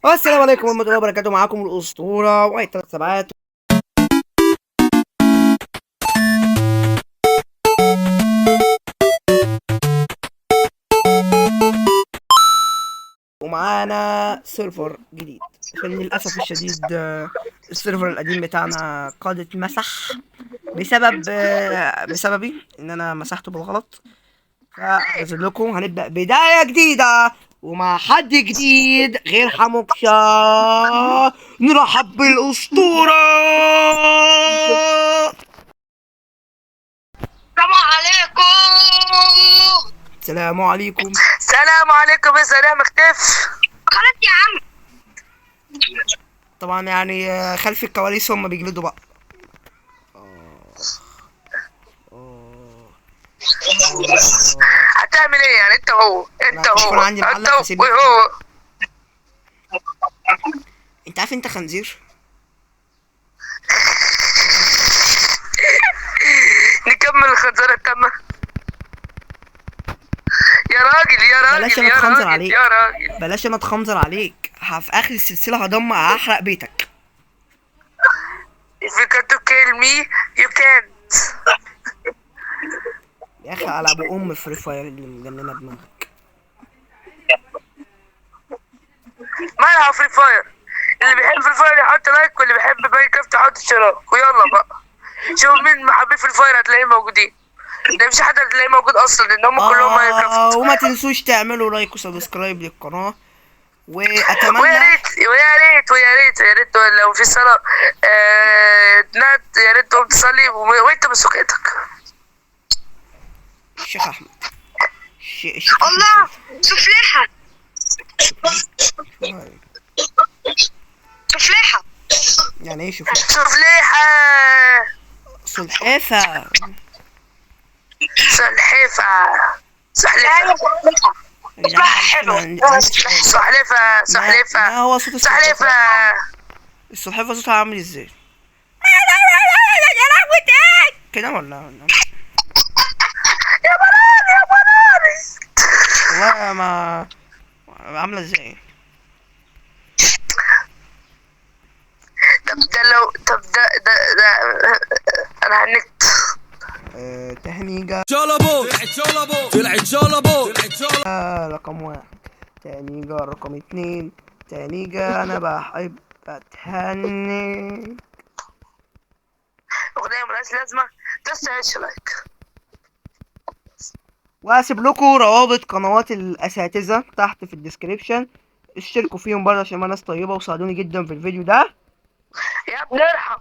والسلام عليكم ورحمة الله وبركاته. معاكم الأسطورة وعيد 3 سبعات. ومعانا سيرفر جديد عشان للأسف الشديد السيرفر القديم بتاعنا قد اتمسح بسببي إن أنا مسحته بالغلط. فأعتذر لكم، هنبدأ بداية جديدة ومع حد جديد غير حموكشا. نرحب بالأسطورة. السلام عليكم. السلام عليكم. السلام عليكم يا سلام اختف. خلاص يا عم. طبعا يعني خلف الكواليس هم بيجلدوا بقى. هتعمل ايه يعني؟ انت هو انا التليفون عندي انت معلق، فسيبني في حالي. وهو. انت عارف انت خنزير. نكمل الخنزرة التامة. يا راجل يا بلاش راجل انا يا اتخنزر راجل عليك. يا راجل. بلاش انا اتخنزر عليك. في اخر السلسله هحرق بيتك. If you got to kill me you can't. يا اخي على ابو فري فاير اللي مجننه دماغك. مالها فري فاير؟ اللي بيحب فري فاير يحط لايك، واللي بيحب ماينكرافت يحط اشتراك، ويلا بقى شوف مين محبين فري فاير هتلاقيه موجودين. ده مش حد هتلاقيه موجود اصلا لان هم كلهم ماينكرافت. وما تنسوش تعملوا لايك وسبسكرايب للقناه، ويا واتمنى ريت ويا ريت ويا ريت ويا ريت لو في صلاة يا ريت تقوم تصلي وانت بسكتك. الشيخ احمد. الشيخ الله سفليحة أحمد. سفليحة يعني ايه شوف سفليحة سلحفاه. سلحفة سحلفة يا جدعان حلو. عندي سؤال. سحلفة ما سحلفة هو صوت سحلفة. السلحفاه صوتها عامل ازاي كده ولا يا براني يا براني. والله ما عامله ازاي؟ طب ده انا هنكت. تهنيجة جولبو طلعت جولبو رقم 1، تهنيجة رقم 2، تهنيجة أنا بحب أتهني. اغنية ملهاش لازمة تستاهلش لايك. وهسيب لكم روابط قنوات الأساتذة تحت في الديسكريبشن، اشتركوا فيهم برضه عشان ناس طيبة وساعدوني جدا في الفيديو ده. يا ابني ارحم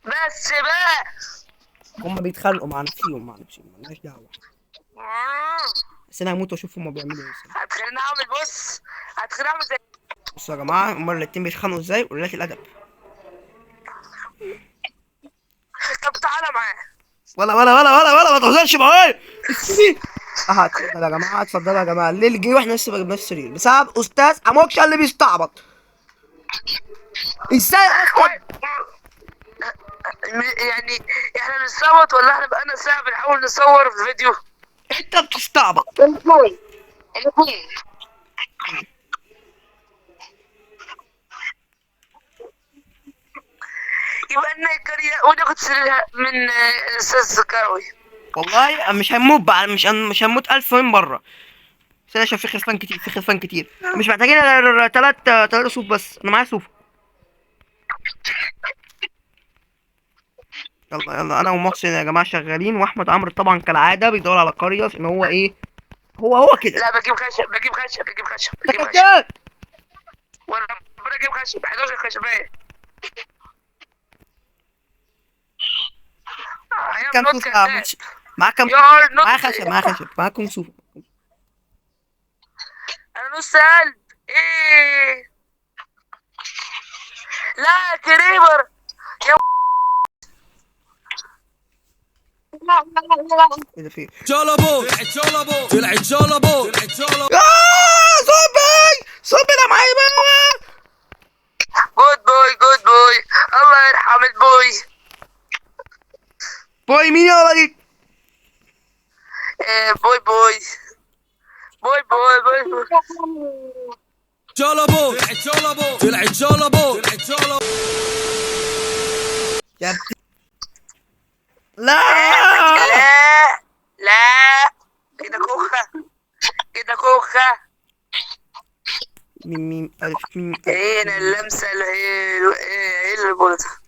بس بقى. هما بيتخانقوا مع نفسهم ملناش دعوة، بس أنا هموت وأشوف هما بيعملوا إيه. هتخليني اعمل هتخليني اعمل زي. بصوا يا جماعة هما الاتنين بيتخانقوا ازاي، وقلة الأدب. طب تعالى معايا. ولا ما تهزرش معايا. اتفضل يا جماعه، اتفضلوا يا جماعه. الليل جه واحنا لسه ما جبناش سرير بسبب استاذ اموكشا اللي بيستعبط. ازاي اصلا؟ يعني احنا بنصوت ولا احنا بقالنا ساعة بنحاول نصور في فيديو؟ انت بتستعبط. الاثنين. يبقى لنا قرية وناخد سريرها من الاستاذ زكاوي. والله مش هنموت بقى، مش هنموت 1000 من بره. بس عشان في خرفان كتير، مش محتاجين غير تلات صوف بس، انا معايا صوف. يلا انا ومحسن يا جماعه شغالين، واحمد عمرو طبعا كالعاده بيدور على قريه عشان هو ايه، هو كده. لا بجيب خشب بجيب خشب بجيب خشب انت بجيب خشب. كداب. وانا بجيب خشب 11 خشبايه. كام صوف يا عم؟ معاك كام صوف؟ معايا خشب معاكم صوف. انا نص قلب. ايه لا كريبر يا ايه ده في جولبو طلعت جولبو صبي ده معايا بقى. جود بوي الله يرحم البوي. باي مين يا ولد؟ بوي جولبو طلعت جولبو طلعت جولبو طلعت جولبو. يا لا لا لا، كده كوخة، كده كوخة. ميم ألف ميم ألف. هنا اللمسة الحلوة، ايه اللي بقولها؟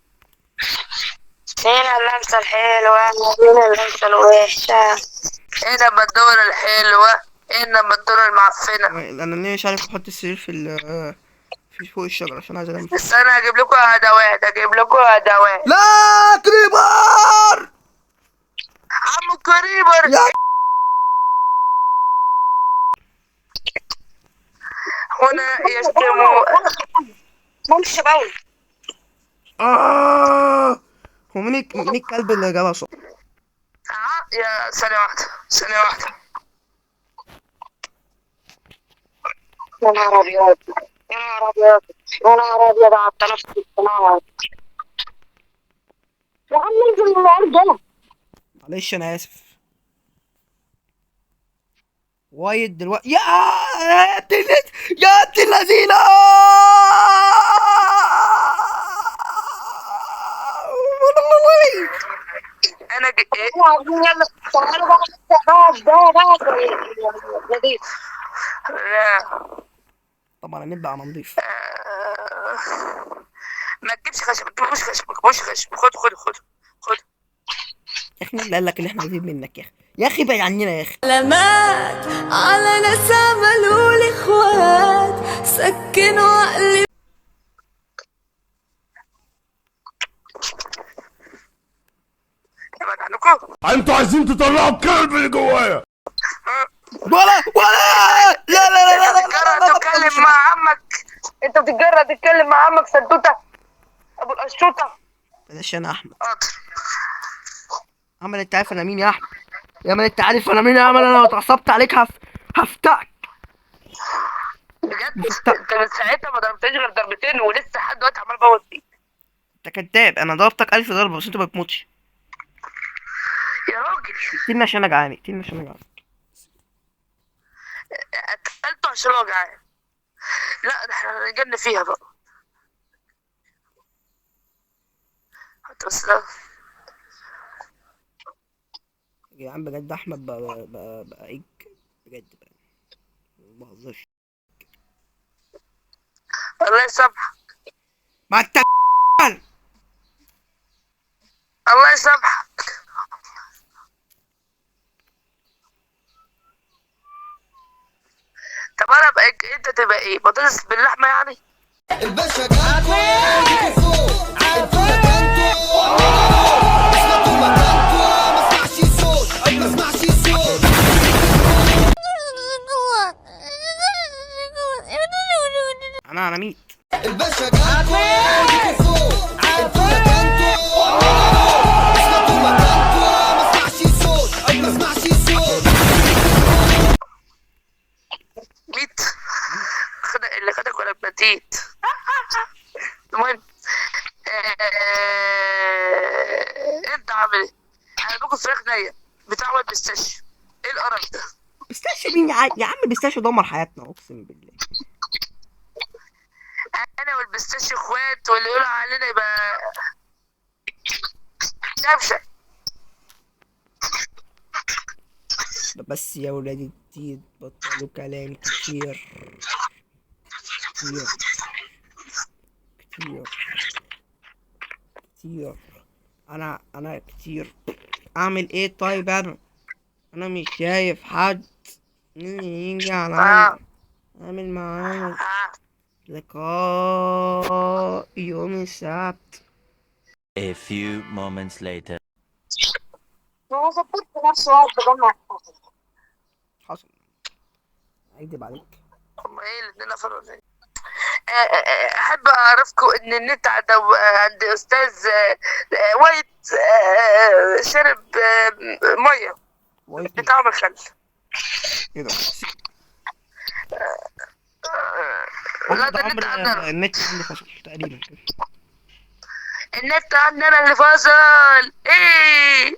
هنا اللمسة الحلوة، هنا اللمسة الوحشة، هنا البدورة الحلوة، هنا البدورة المعفنة. انا ليه مش عارف احط السرير في فوق الشجرة عشان عايز انام. بس انا هجيب لكم ادوات، هجيب لكم ادوات. لا كريبر عمو كريبر يا هنا يشتموا. ممشي باول. هو مين الكلب اللي جابها صوت؟ يا ثانية واحدة، ثانية واحدة. يا نهار أبيض، يا نهار أبيض، يا نهار أبيض على التنفس الصناعي. يا عم انزل من الأرض هنا. معلش انا اسف. وايد دلوقتي يا تلت يا تلذينه. أنا يلا تعالوا بقى نضيف. لا طبعا هنبقى نضيف. ما تجيبش خشب، ما تجيبوش خشب، ما تجيبوش خشب. خد. يا اخي مين اللي قال لك ان احنا عايزين منك يا اخي؟ يا اخي بعد عننا يا اخي. علامات على ناس عملوا لي اخوات سكنوا عقلي. ابعد عنكم. انتوا عايزين تطلعوا الكلب اللي جوايا. ولا لا لا لا لا بتتجرأ تتكلم مع عمك؟ انت بتتجرأ تتكلم مع عمك سدوته ابو القشطوطه؟ بلاش انا احمد. حاضر. احمد انت عارف انا مين يا احمد؟ يا من انت عارف انا مين يا احمد؟ انا لو اتعصبت عليك هفتك بجد انت من ساعتها ما ضربتنيش غير ضربتين ولسه لحد دلوقتي عمال بوظ فيك. انت كداب. انا ضربتك 1000 ضربه بس انت ما بتموتش. يا راجل اقتلني عشان انا جعان، اقتلني عشان انا جعان. قتلته عشان هو جعان. لا ده احنا نجن فيها بقى. حتى بس ده يا جدعان بجد احمد بقى ايج بجد بقى ما بهزرش. الله يسامحك، ما انت الله يسامحك. طب انا ابقى انت تبقى ايه؟ بطاطس باللحمه يعني؟ الباشا جالكوا فوق انتوا مكانكوا اسمعوا مكانكوا ما اسمعش صوت ما اسمعش صوت. انا ميت. الباشا جالكوا فوق انتوا مكانكوا اسمعوا مكانكوا ما اسمعش صوت ما اسمعش صوت. ميت اللي خدك ولا بنتيت. المهم انت عامل ايه؟ انا باكل فراخ نيه بتاع واد بيستاشيو. ايه القرف ده؟ بيستاشيو مين يا عم؟ بيستاشيو دمر حياتنا اقسم بالله. انا والبيستاشيو اخوات واللي يقولوا علينا يبقى دبشه. بس يا ولاد الدين بطلوا كلام كتير كتير كتير كتير. انا كتير. اعمل ايه طيب؟ انا مش شايف حد يجي عليا. اعمل معاه لقاء يوم السبت. A few moments later. هو ظبط نفسه واقف بجمع. حصل. اكدب عليك. هما ايه الاتنين نفر ولا ايه؟ احب اعرفكم ان النت عند استاذ وايت شرب ميه وايت بطعم الخل. ايه ده؟ لا ده النت عندنا، النت عندي فصل تقريبا كده. النت عندنا اللي فاصل. ايه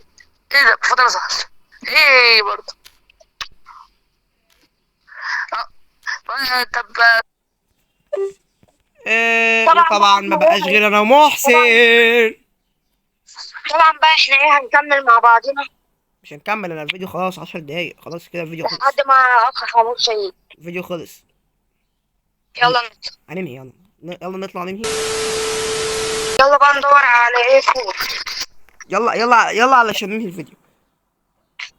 ده فترة صح. ايه برضه طب طبعا ما بقاش غير انا ومحسن. طبعا بقى احنا ايه هنكمل مع بعضنا مش هنكمل، انا الفيديو خلاص 10 دقايق، خلاص كده الفيديو خلص. لحد ما اخ حموش يجي. الفيديو خلص. يلا نطلع. هننهي، يلا نطلع ننهي. يلا بقى ندور على ايه فوق. يلا علشان ننهي الفيديو.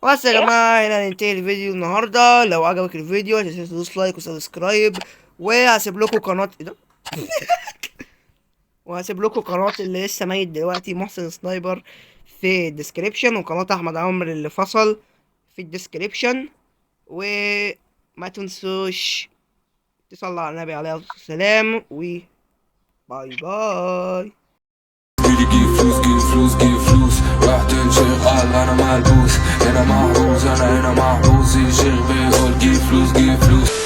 بس يا جماعة هنا ننتهي الفيديو النهاردة. لو عجبك الفيديو متنساش تدوس لايك وسبسكرايب، وهسيب لكم قناة ايه ده وهسيب لكم قناة اللي لسه ميت دلوقتي محسن سنايبر في الديسكريبشن، وقناة احمد عمرو اللي فصل في الديسكريبشن. وما تنسوش تصلوا على النبي عليه الصلاة والسلام، و باي باي. جيب فلوس راح تنشغل انا ملبوس، انا محبوس، انا هنا محبوس، الشيخ بيقول جيب فلوس